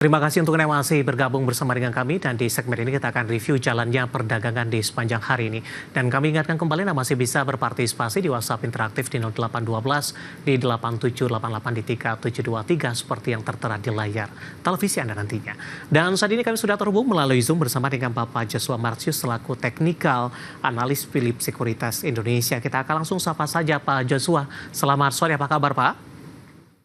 Terima kasih untuk yang masih bergabung bersama dengan kami dan di segmen ini kita akan review jalannya perdagangan di sepanjang hari ini. Dan kami ingatkan kembali Anda masih bisa berpartisipasi di WhatsApp interaktif di 0812 di 8788 di 3723 seperti yang tertera di layar televisi Anda nantinya. Dan saat ini kami sudah terhubung melalui Zoom bersama dengan Bapak Joshua Martius selaku teknikal analis Philips Sekuritas Indonesia. Kita akan langsung sapa saja Pak Joshua. Selamat sore, apa kabar Pak?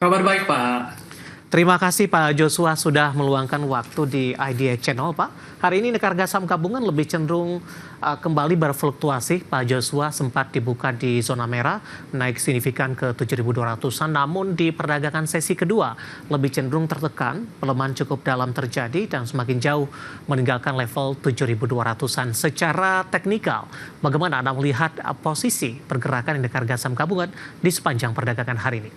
Kabar baik, Pak. Terima kasih Pak Joshua sudah meluangkan waktu di IDX Channel, Pak. Hari ini harga saham gabungan lebih cenderung kembali berfluktuasi. Pak Joshua sempat dibuka di zona merah, naik signifikan ke 7.200-an. Namun di perdagangan sesi kedua lebih cenderung tertekan, pelemahan cukup dalam terjadi dan semakin jauh meninggalkan level 7.200-an. Secara teknikal, bagaimana Anda melihat posisi pergerakan indeks harga saham gabungan di sepanjang perdagangan hari ini?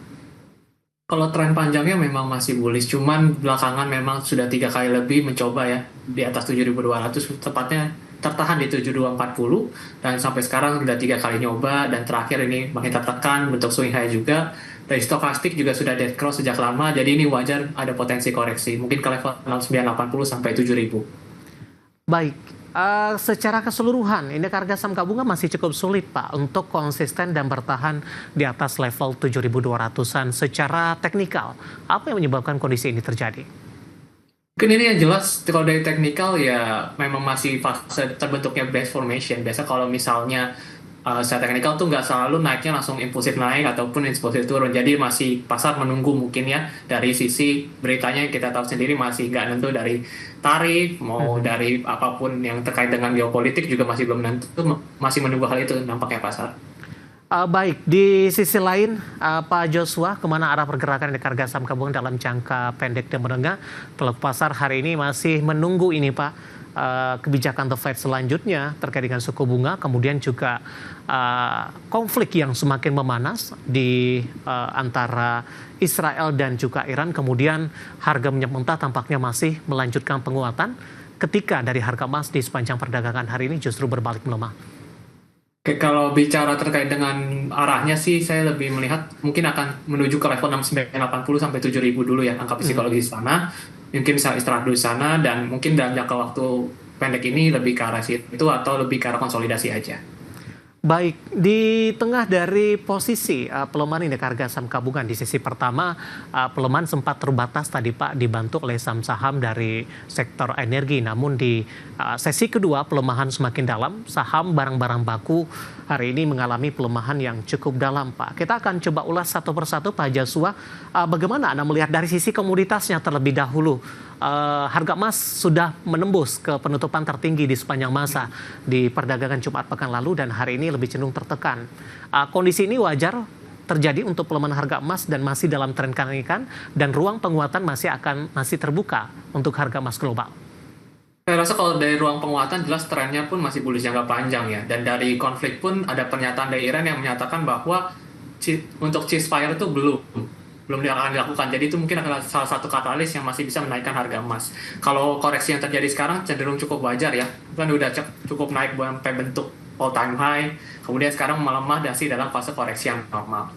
Kalau tren panjangnya memang masih bullish, cuman belakangan memang sudah 3 kali lebih mencoba ya di atas 7.200, tepatnya tertahan di 7.240 dan sampai sekarang sudah 3 kali nyoba dan terakhir ini makin tertekan bentuk swing high juga. Dari stokastik juga sudah dead cross sejak lama, jadi ini wajar ada potensi koreksi, mungkin ke level 6980 sampai 7.000. Baik. Secara keseluruhan, indeks harga saham gabungan masih cukup sulit Pak untuk konsisten dan bertahan di atas level 7.200-an secara teknikal. Apa yang menyebabkan kondisi ini terjadi? Mungkin ini yang jelas kalau dari teknikal ya memang masih fase terbentuknya bearish formation. Biasa kalau misalnya secara teknikal tuh nggak selalu naiknya langsung impulsif naik ataupun impulsif turun. Jadi masih pasar menunggu mungkin ya dari sisi beritanya kita tahu sendiri masih nggak nentu dari tarif mau dari apapun yang terkait dengan geopolitik juga masih belum nentu, masih menunggu hal itu nampaknya pasar. Baik, di sisi lain Pak Joshua, kemana arah pergerakan indeks harga saham gabungan dalam jangka pendek dan menengah? Pelaku pasar hari ini masih menunggu ini Pak. Kebijakan The Fed selanjutnya terkait dengan suku bunga, kemudian juga konflik yang semakin memanas di antara Israel dan juga Iran, kemudian harga minyak mentah tampaknya masih melanjutkan penguatan ketika dari harga emas di sepanjang perdagangan hari ini justru berbalik melemah. Oke, kalau bicara terkait dengan arahnya sih saya lebih melihat mungkin akan menuju ke level 6980 sampai 7.000 dulu ya angka psikologis sana. Mungkin bisa istirahat dulu di sana dan mungkin dalam jangka waktu pendek ini lebih ke arah situ atau lebih ke arah konsolidasi aja. Baik, di tengah dari posisi pelemahan indeks harga saham gabungan di sesi pertama, pelemahan sempat terbatas tadi Pak dibantu oleh saham-saham dari sektor energi. Namun di sesi kedua pelemahan semakin dalam, saham barang-barang baku hari ini mengalami pelemahan yang cukup dalam Pak. Kita akan coba ulas satu persatu Pak Joshua, bagaimana Anda melihat dari sisi komoditasnya terlebih dahulu. Harga emas sudah menembus ke penutupan tertinggi di sepanjang masa di perdagangan Jumat pekan lalu dan hari ini lebih cenderung tertekan. Kondisi ini wajar terjadi untuk pelemahan harga emas dan masih dalam tren kenaikan dan ruang penguatan masih terbuka untuk harga emas global. Saya rasa kalau dari ruang penguatan jelas trennya pun masih bullish jangka panjang ya. Dan dari konflik pun ada pernyataan dari Iran yang menyatakan bahwa untuk ceasefire itu belum akan dilakukan. Jadi itu mungkin adalah salah satu katalis yang masih bisa menaikkan harga emas. Kalau koreksi yang terjadi sekarang cenderung cukup wajar ya. Kan udah cukup naik sampai bentuk all time high. Kemudian sekarang melemah dan masih dalam fase koreksi yang normal.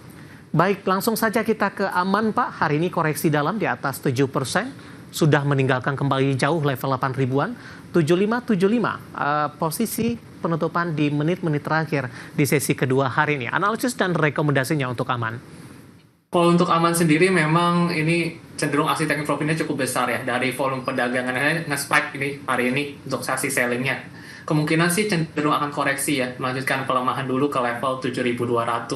Baik, langsung saja kita ke aman Pak. Hari ini koreksi dalam di atas 7%. Sudah meninggalkan kembali jauh level 8 ribuan. 7575 posisi penutupan di menit-menit terakhir di sesi kedua hari ini. Analisis dan rekomendasinya untuk aman. Kalau untuk aman sendiri memang ini cenderung aksi taking profitnya cukup besar ya. Dari volume perdagangannya nge-spike ini hari ini untuk sesi sellingnya. Kemungkinan sih cenderung akan koreksi ya. Melanjutkan pelemahan dulu ke level 7.200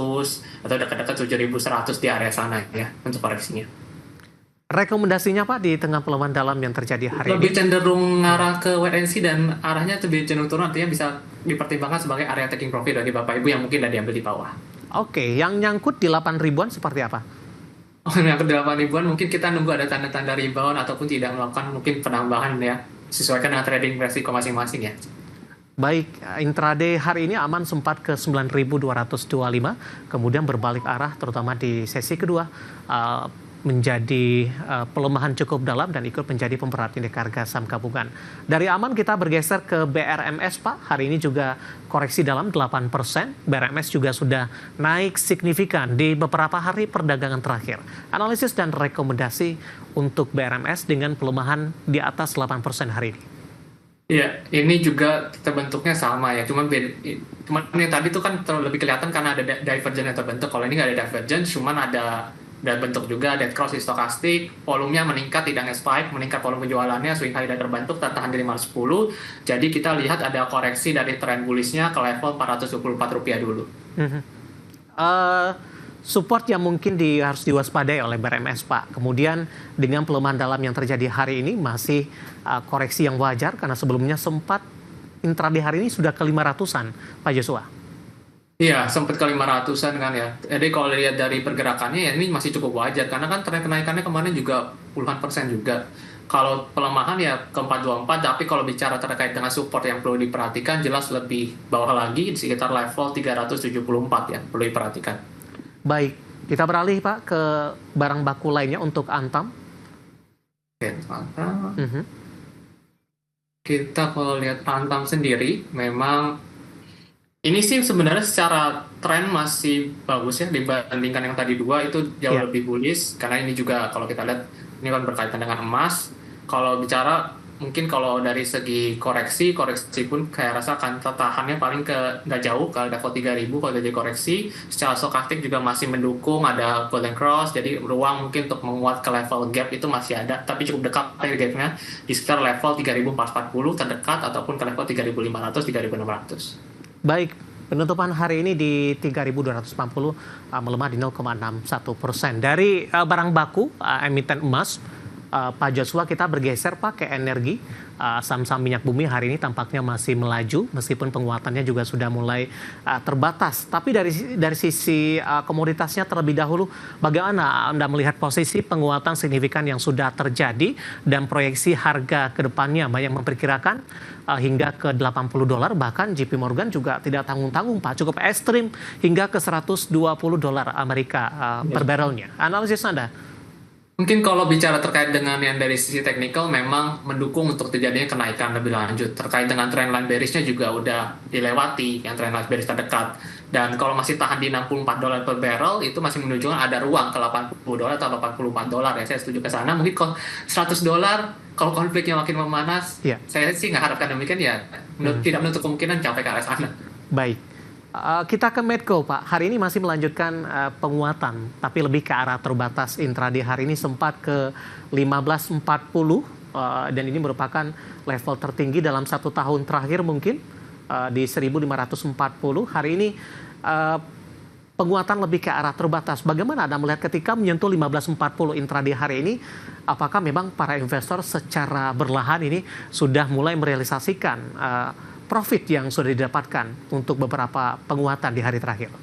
atau dekat-dekat 7.100 di area sana ya untuk koreksinya. Rekomendasinya Pak di tengah pelemahan dalam yang terjadi hari ini? Lebih cenderung ngarah ke wait and see dan arahnya lebih cenderung turun, artinya bisa dipertimbangkan sebagai area taking profit bagi Bapak Ibu yang mungkin udah diambil di bawah. Oke, yang nyangkut di 8 ribuan seperti apa? Yang ke 8 ribuan mungkin kita nunggu ada tanda-tanda rebound ataupun tidak melakukan mungkin penambahan ya, sesuaikan dengan trading resiko masing-masing ya. Baik, intraday hari ini aman sempat ke 9.225, kemudian berbalik arah terutama di sesi kedua. menjadi pelemahan cukup dalam dan ikut menjadi pemberat indeks harga saham gabungan. Dari aman kita bergeser ke BRMS Pak, hari ini juga koreksi dalam 8%. BRMS juga sudah naik signifikan di beberapa hari perdagangan terakhir. Analisis dan rekomendasi untuk BRMS dengan pelemahan di atas 8% hari ini. Iya, ini juga terbentuknya sama ya. Cuman yang tadi itu kan lebih kelihatan karena ada divergence yang terbentuk. Kalau ini nggak ada divergence, cuman ada bentuk juga dead cross di stokastik, volumenya meningkat, tidak nge-spike, meningkat volume penjualannya, swing high tidak terbentuk, tertahan di 510. Jadi kita lihat ada koreksi dari tren bullishnya ke level Rp424 dulu. Support yang mungkin harus diwaspadai oleh BRMS Pak. Kemudian dengan pelemahan dalam yang terjadi hari ini masih koreksi yang wajar karena sebelumnya sempat intraday hari ini sudah ke 500-an Pak Joshua. Iya, sempat ke 500-an kan ya. Jadi kalau lihat dari pergerakannya ya ini masih cukup wajar. Karena kan tren kenaikannya kemarin juga puluhan persen juga. Kalau pelemahan ya ke 424, tapi kalau bicara terkait dengan support yang perlu diperhatikan jelas lebih bawah lagi di sekitar level 374 ya, perlu diperhatikan. Baik, kita beralih Pak ke barang baku lainnya untuk Antam. Oke, Antam. Kita kalau lihat Antam sendiri memang ini sih sebenarnya secara tren masih bagus ya dibandingkan yang tadi dua itu jauh lebih bullish karena ini juga kalau kita lihat ini kan berkaitan dengan emas. Kalau bicara mungkin kalau dari segi koreksi pun kayak rasa akan tertahannya paling nggak jauh ke level 3000 kalau dari koreksi. Secara stokastik juga masih mendukung ada golden cross, jadi ruang mungkin untuk menguat ke level gap itu masih ada, tapi cukup dekat dari gapnya di sekitar level 3440 terdekat ataupun ke level 3500 3600. Baik, penutupan hari ini di 3.240 melemah di 0,61%. Dari barang baku emiten emas, Pak Joshua kita bergeser Pak ke energi. Saham-saham minyak bumi hari ini tampaknya masih melaju meskipun penguatannya juga sudah mulai terbatas. Tapi dari sisi komoditasnya terlebih dahulu, bagaimana Anda melihat posisi penguatan signifikan yang sudah terjadi dan proyeksi harga ke depannya? Banyak memperkirakan hingga ke $80, bahkan JP Morgan juga tidak tanggung-tanggung Pak, cukup ekstrim hingga ke $120 Amerika per barrelnya. Analisis Anda? Mungkin kalau bicara terkait dengan yang dari sisi teknikal memang mendukung untuk terjadinya kenaikan lebih lanjut. Terkait dengan trendline bearishnya juga udah dilewati yang trendline bearish terdekat. Dan kalau masih tahan di $64 per barrel itu masih menunjukkan ada ruang ke $80 atau $84 ya. Saya setuju ke sana. Mungkin kalau $100 kalau konfliknya makin memanas, saya sih nggak harapkan demikian ya. Tidak menutup kemungkinan capai ke arah sana. Baik. Kita ke Medco, Pak. Hari ini masih melanjutkan penguatan, tapi lebih ke arah terbatas intraday. Hari ini sempat ke 1540, dan ini merupakan level tertinggi dalam 1 tahun terakhir mungkin, di 1540. Hari ini penguatan lebih ke arah terbatas. Bagaimana Anda melihat ketika menyentuh 1540 intraday hari ini, apakah memang para investor secara berlahan ini sudah mulai merealisasikan profit yang sudah didapatkan untuk beberapa penguatan di hari terakhir?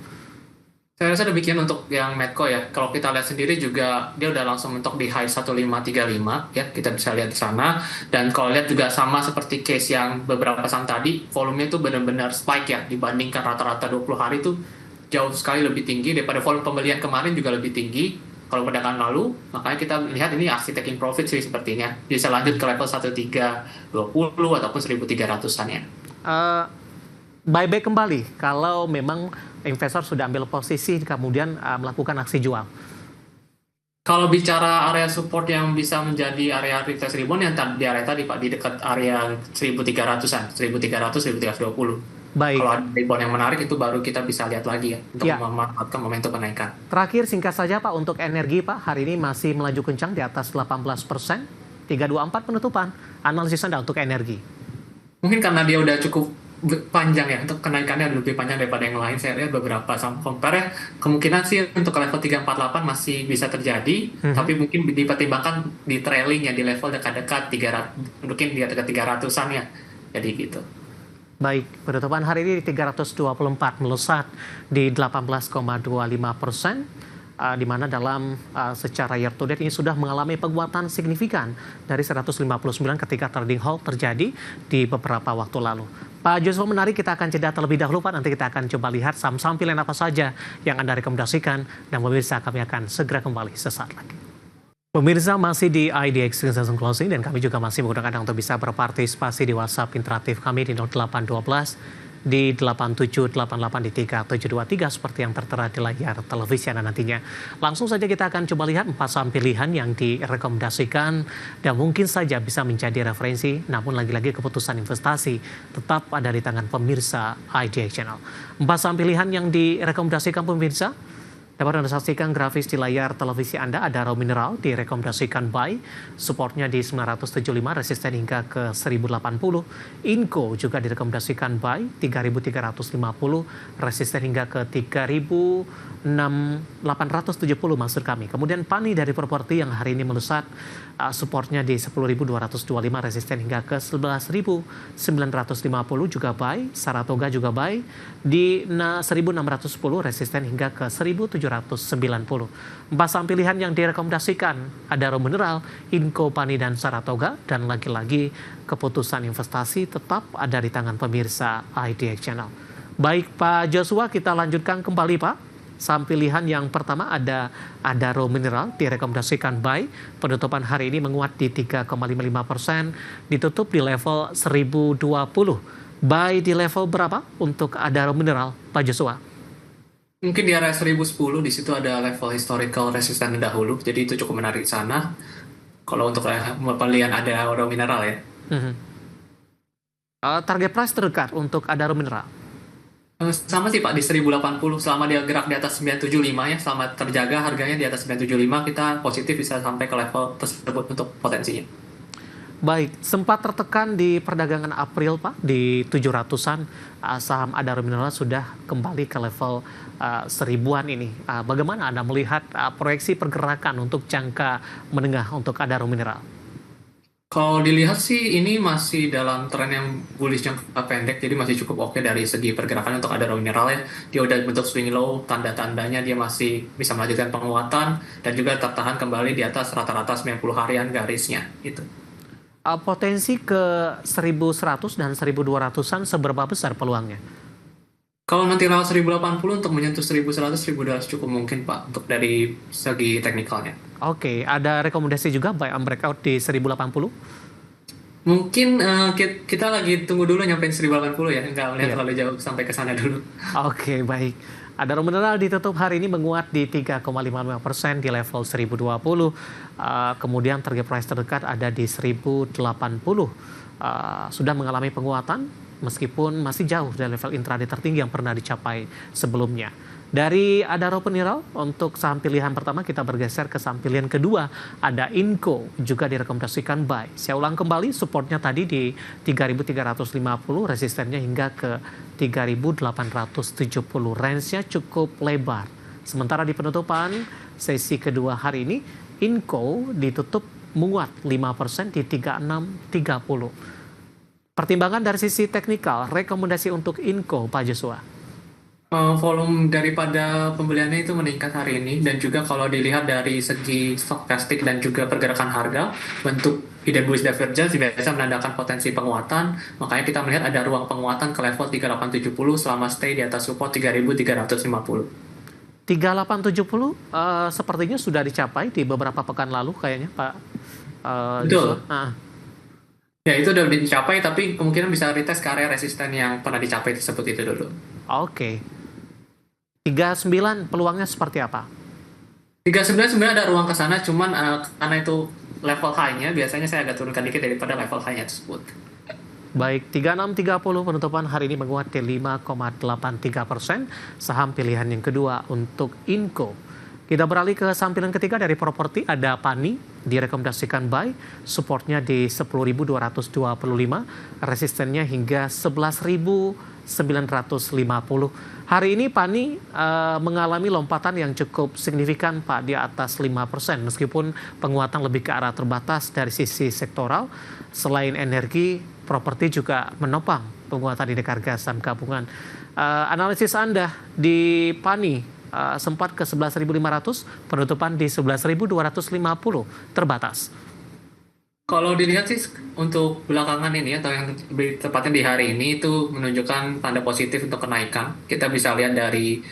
Saya rasa demikian untuk yang Medco ya. Kalau kita lihat sendiri juga dia udah langsung mentok di high 1535 ya, kita bisa lihat di sana. Dan kalau lihat juga sama seperti case yang beberapa saham tadi, volumenya itu benar-benar spike ya, dibandingkan rata-rata 20 hari itu jauh sekali lebih tinggi daripada volume pembelian kemarin juga lebih tinggi kalau perdagangan lalu. Makanya kita lihat ini aksi taking profit sih sepertinya. Bisa lanjut ke level 1320 ataupun 1300-an ya. Buyback kembali kalau memang investor sudah ambil posisi kemudian melakukan aksi jual. Kalau bicara area support yang bisa menjadi area retest rebound yang di area tadi Pak, di dekat area 1300-an, 1300 1320. Baik. Kalau ada rebound yang menarik itu baru kita bisa lihat lagi ya untuk memanfaatkan momentum kenaikan. Terakhir singkat saja Pak untuk energi Pak, hari ini masih melaju kencang di atas 18%, 324 penutupan. Analisis Anda untuk energi? Mungkin karena dia udah cukup panjang ya, untuk kenaikannya lebih panjang daripada yang lain. Saya lihat beberapa saham compare ya, kemungkinan sih untuk level 348 masih bisa terjadi, tapi mungkin dipertimbangkan di trailing ya, di level dekat-dekat 300, mungkin di dekat 300-an ya, jadi gitu. Baik, penutupan hari ini di 324 melesat di 18,25%. Di mana dalam secara year to date ini sudah mengalami penguatan signifikan dari 159 ketika trading halt terjadi di beberapa waktu lalu. Pak Joshua, menarik, kita akan jeda terlebih dahulu Pak, nanti kita akan coba lihat saham-saham pilihan apa saja yang Anda rekomendasikan, dan pemirsa kami akan segera kembali sesaat lagi. Pemirsa masih di IDX Season Closing dan kami juga masih menggunakan untuk bisa berpartisipasi di WhatsApp interaktif kami di 0812 di 8788 di 3723 seperti yang tertera di layar televisi Anda nantinya. Langsung saja kita akan coba lihat 4 saham pilihan yang direkomendasikan dan mungkin saja bisa menjadi referensi, namun lagi-lagi keputusan investasi tetap ada di tangan pemirsa IDX Channel. 4 saham pilihan yang direkomendasikan pemirsa dapat Anda saksikan grafis di layar televisi Anda. Ada raw mineral direkomendasikan buy, supportnya di 975, resisten hingga ke 1080. Inco juga direkomendasikan buy, 3350, resisten hingga ke 3870 maksud kami. Kemudian Pani dari properti yang hari ini melesat, supportnya di 10.225, resisten hingga ke 11.950 juga buy. Saratoga juga buy di 1.610, resisten hingga ke 1.790. 4 saham pilihan yang direkomendasikan ada raw mineral, Inco, Pani, dan Saratoga. Dan lagi-lagi keputusan investasi tetap ada di tangan pemirsa IDX Channel. Baik Pak Joshua, kita lanjutkan kembali Pak. Saham pilihan yang pertama ada raw mineral direkomendasikan buy. Penutupan hari ini menguat di 3,55%, ditutup di level 1020. Buy di level berapa untuk ada raw mineral Pak Joshua? Mungkin di area 1010, di situ ada level historical resistance dahulu, jadi itu cukup menarik sana. Kalau untuk pembelian ada raw mineral ya. Target price terdekat untuk ada raw mineral? Sama sih Pak, di 1080, selama dia gerak di atas 975 ya, selama terjaga harganya di atas 975, kita positif bisa sampai ke level tersebut untuk potensinya. Baik, sempat tertekan di perdagangan April Pak, di 700-an, saham Adaro Mineral sudah kembali ke level 1000-an ini. Bagaimana Anda melihat proyeksi pergerakan untuk jangka menengah untuk Adaro Mineral? Kalau dilihat sih ini masih dalam tren yang bullish jangka pendek, jadi masih cukup oke dari segi pergerakan untuk Adaro Mineral ya. Dia udah bentuk swing low, tanda-tandanya dia masih bisa melanjutkan penguatan dan juga tertahan kembali di atas rata-rata 90 harian garisnya gitu. Potensi ke 1100 dan 1200-an seberapa besar peluangnya? Kalau nanti lewat 1080 untuk menyentuh 1100, 1200 cukup mungkin Pak untuk dari segi teknikalnya. Oke, ada rekomendasi juga buy on breakout di 1080? Mungkin kita lagi tunggu dulu nyampein 1080 ya, nggak melihat Iya. terlalu jauh sampai ke sana dulu. Oke, baik. Adaro Mineral ditutup hari ini menguat di 3,55% di level 1020. Kemudian target price terdekat ada di 1080. Sudah mengalami penguatan meskipun masih jauh dari level intraday tertinggi yang pernah dicapai sebelumnya. Dari Adaro Mineral, untuk saham pilihan pertama kita bergeser ke saham pilihan kedua. Ada Inco, juga direkomendasikan buy. Saya ulang kembali, supportnya tadi di 3.350, resistennya hingga ke 3.870. Range-nya cukup lebar. Sementara di penutupan sesi kedua hari ini, Inco ditutup menguat 5% di 3630. Pertimbangan dari sisi teknikal, rekomendasi untuk Inco, Pak Joshua? Volume daripada pembeliannya itu meningkat hari ini, dan juga kalau dilihat dari segi stokastik dan juga pergerakan harga, bentuk hidden bullish divergence biasa menandakan potensi penguatan, makanya kita melihat ada ruang penguatan ke level 3870 selama stay di atas support 3350. 3870 sepertinya sudah dicapai di beberapa pekan lalu kayaknya Pak Betul. Joshua. Ya, itu udah dicapai, tapi kemungkinan bisa retest ke area resisten yang pernah dicapai tersebut itu dulu. Oke. 39 peluangnya seperti apa? 39 sebenarnya ada ruang ke sana, cuman karena itu level high-nya, biasanya saya agak turunkan dikit daripada level high-nya tersebut. Baik, 3630 penutupan hari ini menguat di 5,83%. Saham pilihan yang kedua untuk Inco. Kita beralih ke saham pilihan ketiga dari properti, ada Pani, direkomendasikan buy, supportnya di 10.225, resistennya hingga 11.950. Hari ini Pani mengalami lompatan yang cukup signifikan Pak, di atas 5%, meskipun penguatan lebih ke arah terbatas dari sisi sektoral. Selain energi, properti juga menopang penguatan di harga saham gabungan. Analisis Anda di Pani sempat ke 11.500, penutupan di 11.250, terbatas. Kalau dilihat sih untuk belakangan ini atau yang lebih tepatnya di hari ini itu menunjukkan tanda positif untuk kenaikan. Kita bisa lihat dari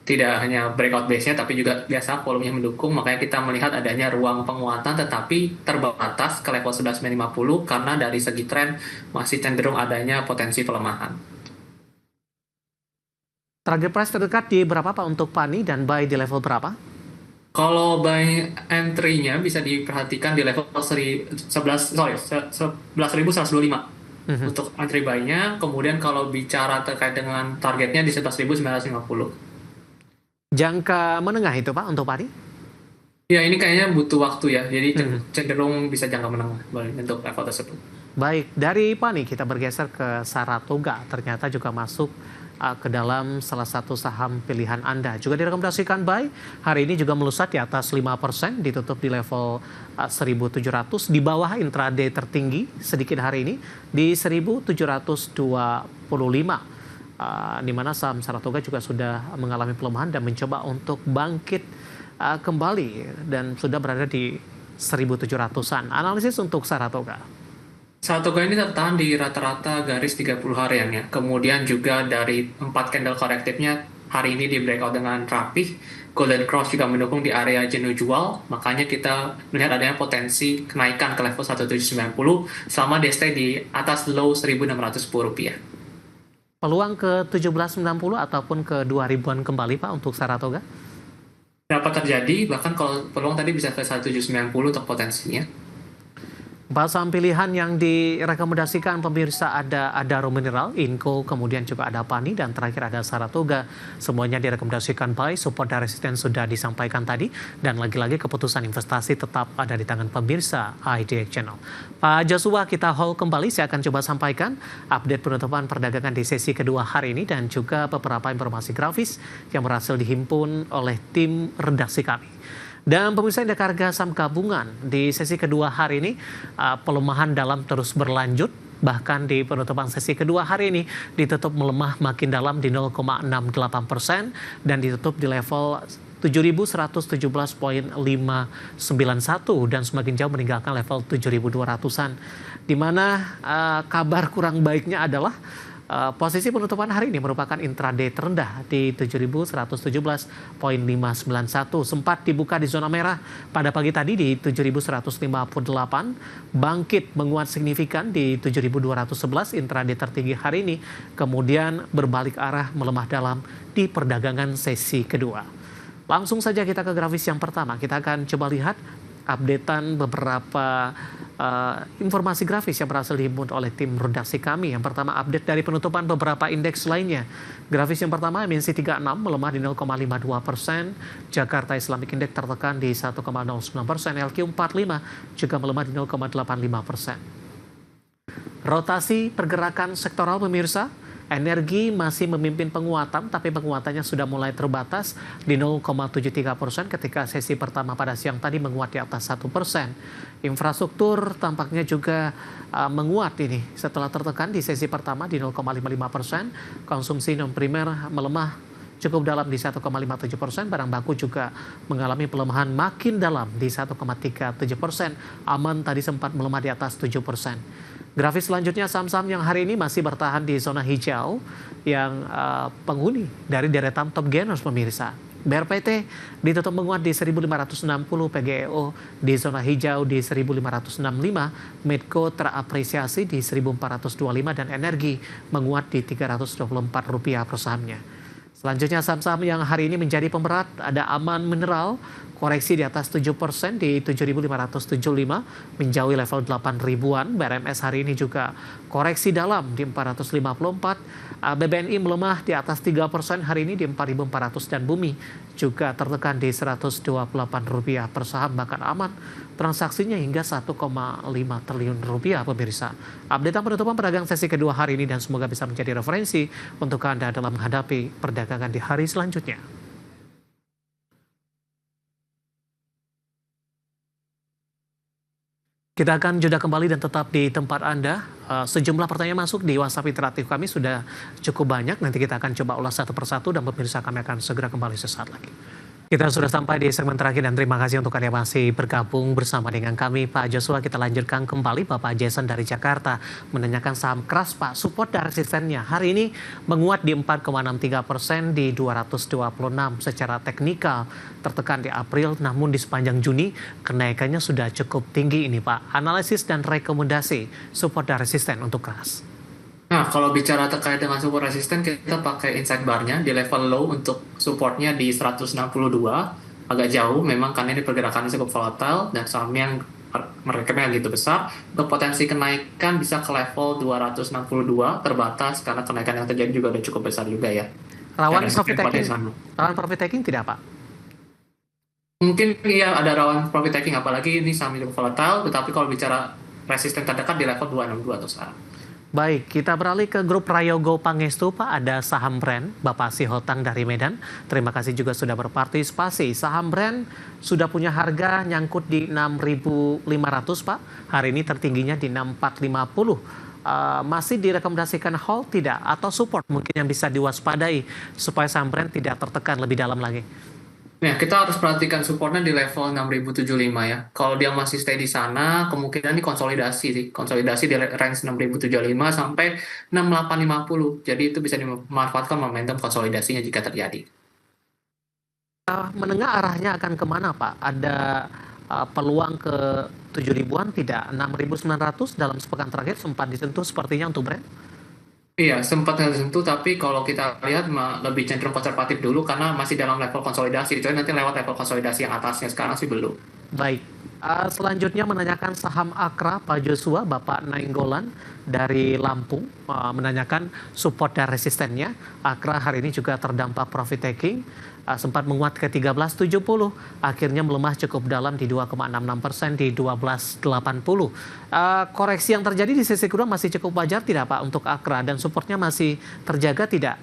tidak hanya breakout base-nya, tapi juga biasa volumenya mendukung, makanya kita melihat adanya ruang penguatan, tetapi terbatas ke level 11.950 karena dari segi tren masih cenderung adanya potensi pelemahan. Target price terdekat di berapa Pak untuk PANI dan buy di level berapa? Kalau buy entry-nya bisa diperhatikan di level 11.125 untuk entry buy-nya. Kemudian kalau bicara terkait dengan targetnya di 11.950. Jangka menengah itu Pak untuk PANI? Ya, ini kayaknya butuh waktu ya. Jadi cenderung bisa jangka menengah untuk level tersebut. Baik, dari PANI kita bergeser ke Saratoga. Ternyata juga masuk ke dalam salah satu saham pilihan Anda. Juga direkomendasikan buy. Hari ini juga melusat di atas 5%, ditutup di level 1.700, di bawah intraday tertinggi sedikit hari ini di 1.725. Di mana saham Saratoga juga sudah mengalami pelemahan dan mencoba untuk bangkit kembali dan sudah berada di 1.700-an. Analisis untuk Saratoga. Saratoga ini tertahan di rata-rata garis 30 harian ya. Kemudian juga dari 4 candle korektifnya hari ini di breakout dengan rapih. Golden Cross juga mendukung di area jenuh jual. Makanya kita melihat adanya potensi kenaikan ke level 1790 selama dia stay di atas low 1.610 rupiah. Peluang ke 1790 ataupun ke 2000-an kembali Pak untuk Saratoga? Dapat terjadi, bahkan kalau peluang tadi bisa ke 1790 untuk potensinya. Saham pilihan yang direkomendasikan pemirsa ada Adaro Mineral, Inco, kemudian juga ada PANI, dan terakhir ada Saratoga. Semuanya direkomendasikan buy, support dan resisten sudah disampaikan tadi, dan lagi-lagi keputusan investasi tetap ada di tangan pemirsa IDX Channel. Pak Joshua, kita hold kembali, saya akan coba sampaikan update penutupan perdagangan di sesi kedua hari ini dan juga beberapa informasi grafis yang berhasil dihimpun oleh tim redaksi kami. Dan pemirsa indeks harga saham gabungan di sesi kedua hari ini pelemahan dalam terus berlanjut. Bahkan di penutupan sesi kedua hari ini ditutup melemah makin dalam di 0,68% dan ditutup di level 7.117.591 dan semakin jauh meninggalkan level 7.200-an. Di mana kabar kurang baiknya adalah posisi penutupan hari ini merupakan intraday terendah di 7.117.591. Sempat dibuka di zona merah pada pagi tadi di 7.158, bangkit menguat signifikan di 7.211 intraday tertinggi hari ini, kemudian berbalik arah melemah dalam di perdagangan sesi kedua. Langsung saja kita ke grafis yang pertama. Kita akan coba lihat updatean beberapa informasi grafis yang berhasil dihimpun oleh tim redaksi kami. Yang pertama, update dari penutupan beberapa indeks lainnya. Grafis yang pertama, MNC 36 melemah di 0,52%, Jakarta Islamic Index tertekan di 1,09%, LQ45 juga melemah di 0,85%. Rotasi pergerakan sektoral pemirsa, energi masih memimpin penguatan, tapi penguatannya sudah mulai terbatas di 0,73% ketika sesi pertama pada siang tadi menguat di atas 1%. Infrastruktur tampaknya juga menguat ini setelah tertekan di sesi pertama di 0,55%. Konsumsi non-primer melemah cukup dalam di 1,57%. Barang baku juga mengalami pelemahan makin dalam di 1,37%. Aman tadi sempat melemah di atas 7%. Grafis selanjutnya saham-saham yang hari ini masih bertahan di zona hijau yang penghuni dari deretan top gainers pemirsa. BRPT ditutup menguat di 1.560, PGEO di zona hijau di 1.565, Medco terapresiasi di 1.425 dan energi menguat di Rp324 per sahamnya. Selanjutnya saham-saham yang hari ini menjadi pemberat ada Aman Mineral, koreksi di atas 7% di 7.575, menjauhi level 8.000-an. BRMS hari ini juga koreksi dalam di 454. BBNI melemah di atas 3% hari ini di 4.400 dan Bumi juga tertekan di Rp128 per saham. Bahkan Aman transaksinya hingga Rp1,5 triliun pemirsa. Update penutupan perdagangan sesi kedua hari ini dan semoga bisa menjadi referensi untuk Anda dalam menghadapi perdagangan di hari selanjutnya. Kita akan jeda kembali dan tetap di tempat Anda. Sejumlah pertanyaan masuk di WhatsApp interaktif kami sudah cukup banyak. Nanti kita akan coba ulas satu persatu dan pemirsa kami akan segera kembali sesaat lagi. Kita sudah sampai di segmen terakhir dan terima kasih untuk Anda masih bergabung bersama dengan kami Pak Joshua. Kita lanjutkan kembali Bapak Jason dari Jakarta menanyakan saham keras Pak, support dan resistennya. Hari ini menguat di 4,63% di 226 secara teknikal, tertekan di April namun di sepanjang Juni kenaikannya sudah cukup tinggi ini Pak. Analisis dan rekomendasi support dan resisten untuk keras. Nah, kalau bicara terkait dengan support resisten, kita pakai insight bar-nya di level low untuk supportnya di 162, agak jauh memang karena ini pergerakannya cukup volatile dan sahamnya yang merekatnya gitu besar. Untuk potensi kenaikan bisa ke level 262 terbatas karena kenaikan yang terjadi juga udah cukup besar juga ya. Rawan Dan profit taking, sama. rawan profit taking tidak Pak? Mungkin iya ada rawan profit taking, apalagi ini saham cukup volatile, tetapi kalau bicara resisten terdekat di level 262 atau sekarang. Baik, kita beralih ke grup Prayogo Pangestu, Pak. Ada saham brand, Bapak Sihotang dari Medan. Terima kasih juga sudah berpartisipasi. Saham brand sudah punya harga nyangkut di 6.500, Pak. Hari ini tertingginya di 6.450. Masih direkomendasikan hold tidak? Atau support mungkin yang bisa diwaspadai supaya saham brand tidak tertekan lebih dalam lagi? Nah, kita harus perhatikan supportnya di level 6.075 ya. Kalau dia masih stay di sana, kemungkinan ini konsolidasi sih. Konsolidasi di range 6.075 sampai 6.850. Jadi itu bisa dimanfaatkan momentum konsolidasinya jika terjadi. Menengah arahnya akan kemana, Pak? Ada peluang ke 7 ribuan tidak? 6.900 dalam sepekan terakhir sempat disentuh sepertinya untuk brand? Iya, sempat tersentuh, tapi kalau kita lihat lebih cenderung konservatif dulu karena masih dalam level konsolidasi. Kecuali nanti lewat level konsolidasi yang atasnya, sekarang sih belum. Baik, selanjutnya menanyakan saham Akra Pak Joshua, Bapak Nainggolan dari Lampung, menanyakan support dan resistennya. Akra hari ini juga terdampak profit taking, sempat menguat ke 13.70, akhirnya melemah cukup dalam di 2,66% di 12.80. Koreksi yang terjadi di sisi kedua masih cukup wajar tidak Pak untuk Akra dan supportnya masih terjaga tidak?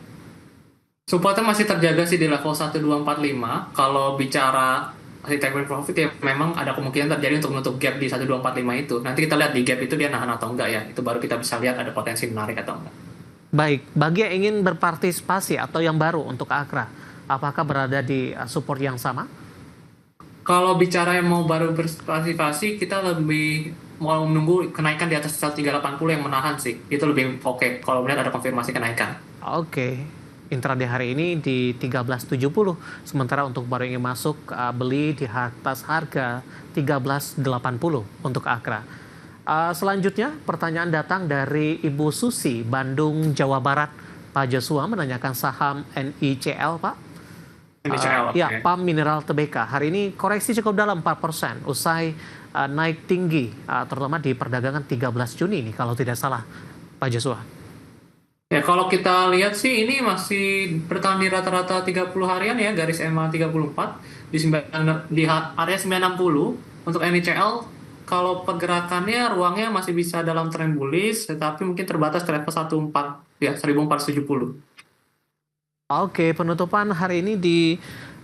Supportnya masih terjaga sih di level 1245. Kalau bicara masih take profit ya memang ada kemungkinan terjadi untuk menutup gap di 1245 itu. Nanti kita lihat di gap itu dia nahan atau enggak ya. Itu baru kita bisa lihat ada potensi menarik atau enggak. Baik, bagi yang ingin berpartisipasi atau yang baru untuk Akra, apakah berada di support yang sama? Kalau bicara yang mau baru berpartisipasi, kita lebih mau menunggu kenaikan di atas 1380 yang menahan sih. Itu lebih oke kalau melihat ada konfirmasi kenaikan. Oke. Intraday hari ini di 13.70. Sementara untuk baru ingin masuk beli di atas harga 13.80 untuk Akra. Selanjutnya pertanyaan datang dari Ibu Susi, Bandung, Jawa Barat. Pak Joshua menanyakan saham NICL, Pak. NICL, Ya, PAM Mineral Tbk. Hari ini koreksi cukup dalam 4%. Usai naik tinggi, terutama di perdagangan 13 Juni ini kalau tidak salah, Pak Joshua. Ya, kalau kita lihat sih ini masih bertahan di rata-rata 30 harian ya, garis EMA 34 di area 960 untuk NICL. Kalau pergerakannya ruangnya masih bisa dalam tren bullish, tetapi mungkin terbatas ke level 1470. Oke, penutupan hari ini di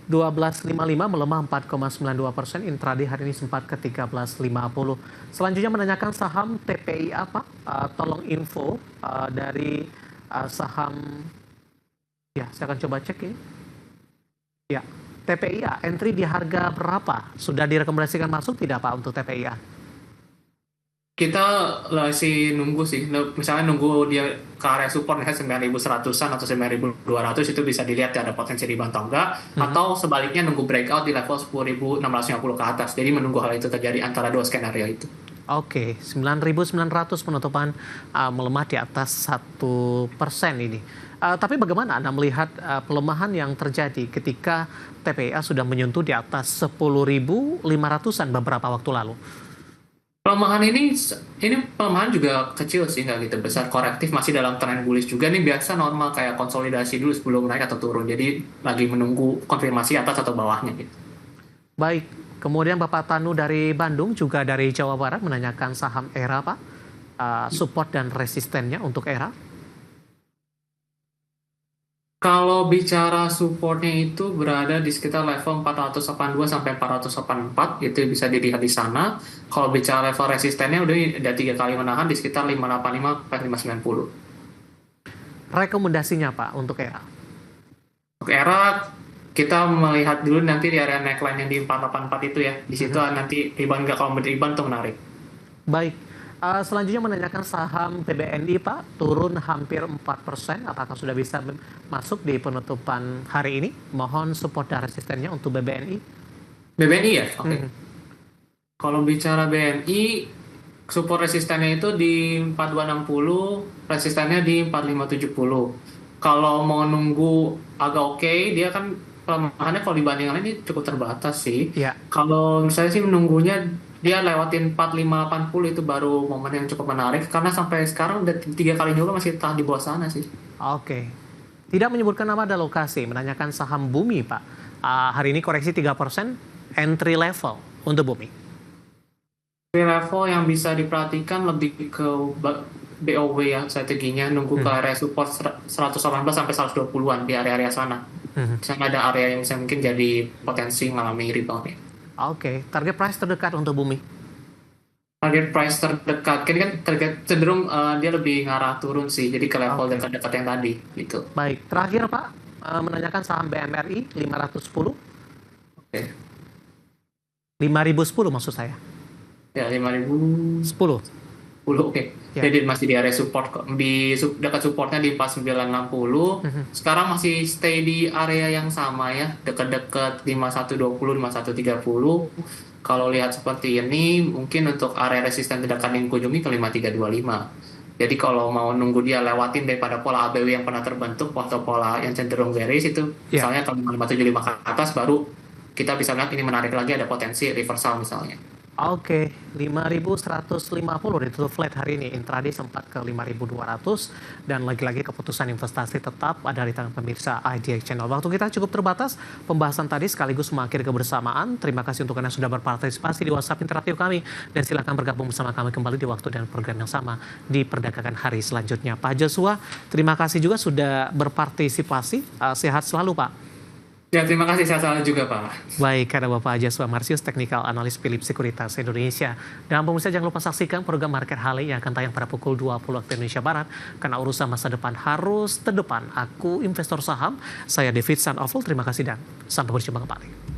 12.55 melemah 4,92%. Intraday hari ini sempat ke 13.50. Selanjutnya menanyakan saham TPIA, Pak. Tolong info dari saham. Ya, saya akan coba cek ini. Ya, TPIA entry di harga berapa? Sudah direkomendasikan masuk tidak Pak untuk TPIA? Kita masih nunggu sih, misalnya nunggu dia ke area support misalnya 9.100-an atau 9.200 itu bisa dilihat ada potensi rebound atau enggak, atau sebaliknya nunggu breakout di level 10.650 ke atas. Jadi menunggu hal itu terjadi antara dua skenario itu. Oke, 9.900 penutupan melemah di atas 1% ini. Tapi bagaimana Anda melihat pelemahan yang terjadi ketika TPIA sudah menyentuh di atas 10.500-an beberapa waktu lalu? Pelemahan ini pelemahan juga kecil sih, nggak gitu besar. Korektif masih dalam tren bullish juga nih, biasa normal kayak konsolidasi dulu sebelum naik atau turun. Jadi lagi menunggu konfirmasi atas atau bawahnya gitu. Baik, kemudian Bapak Tanu dari Bandung juga dari Jawa Barat menanyakan saham ERA Pak, support dan resistennya untuk ERA. Kalau bicara supportnya itu berada di sekitar level 482 sampai 484, itu bisa dilihat di sana. Kalau bicara level resistennya udah ada 3 kali menahan di sekitar 585 sampai 590. Rekomendasinya Pak untuk ERA? Untuk era kita melihat dulu nanti di area neckline yang di 484 itu ya. Di situ nanti rebound nggak, kalau rebound tuh menarik. Baik. Selanjutnya menanyakan saham PBNI Pak, turun hampir 4%. Apakah sudah bisa masuk di penutupan hari ini? Mohon support dan resistennya untuk BBNI. BBNI ya? Oke. Kalau bicara BNI, support resistennya itu di 4260, resistennya di 4570. Kalau mau nunggu agak oke, dia kan pelemahannya kalau dibanding yang lain ini cukup terbatas sih. Ya. Kalau saya sih menunggunya dia lewatin 4580 itu baru momen yang cukup menarik, karena sampai sekarang udah 3 kali juga masih tahan di bawah sana sih. Oke. Tidak menyebutkan nama ada lokasi, menanyakan saham Bumi Pak. Hari ini koreksi 3%, entry level untuk Bumi. Level yang bisa diperhatikan lebih ke BOW ya, strateginya nunggu ke area support 118 sampai 120-an di area-area sana. Sana ada area yang bisa mungkin jadi potensi mengalami rebound ya. Oke, target price terdekat untuk Bumi. Target price terdekat, ini kan target cenderung dia lebih ngarah turun sih, jadi ke level dekat-dekat yang tadi gitu. Baik, terakhir Pak, menanyakan saham BMRI 510. Oke. 5010 maksud saya. Ya 5010. 10. Oke. Ya. Jadi masih di area support kok. Di dekat supportnya di 4960. Sekarang masih stay di area yang sama ya, dekat-dekat 5120, 5130. Kalau lihat seperti ini, mungkin untuk area resisten terdekat yang kunjungi ke 5325. Jadi kalau mau nunggu dia lewatin daripada pola ABW yang pernah terbentuk atau pola yang cenderung bearish itu, misalnya kalau 575 ke atas, baru kita bisa lihat ini menarik lagi, ada potensi reversal misalnya. Oke, 5.150 ditutup flat hari ini. Intraday sempat ke 5.200 dan lagi-lagi keputusan investasi tetap ada di tangan pemirsa IDX Channel. Waktu kita cukup terbatas, pembahasan tadi sekaligus mengakhiri kebersamaan. Terima kasih untuk Anda sudah berpartisipasi di WhatsApp interaktif kami dan silakan bergabung bersama kami kembali di waktu dan program yang sama di perdagangan hari selanjutnya. Pak Joshua, terima kasih juga sudah berpartisipasi. Sehat selalu Pak. Ya, terima kasih, saya selalu juga, Pak. Baik, karena Bapak Joshua Marsius, Technical Analyst Philip Sekuritas Indonesia. Dan pemirsa jangan lupa saksikan program Market Halley yang akan tayang pada pukul 20 waktu Indonesia Barat. Karena urusan masa depan harus terdepan. Aku investor saham, saya David Sandoval, terima kasih dan sampai berjumpa kembali.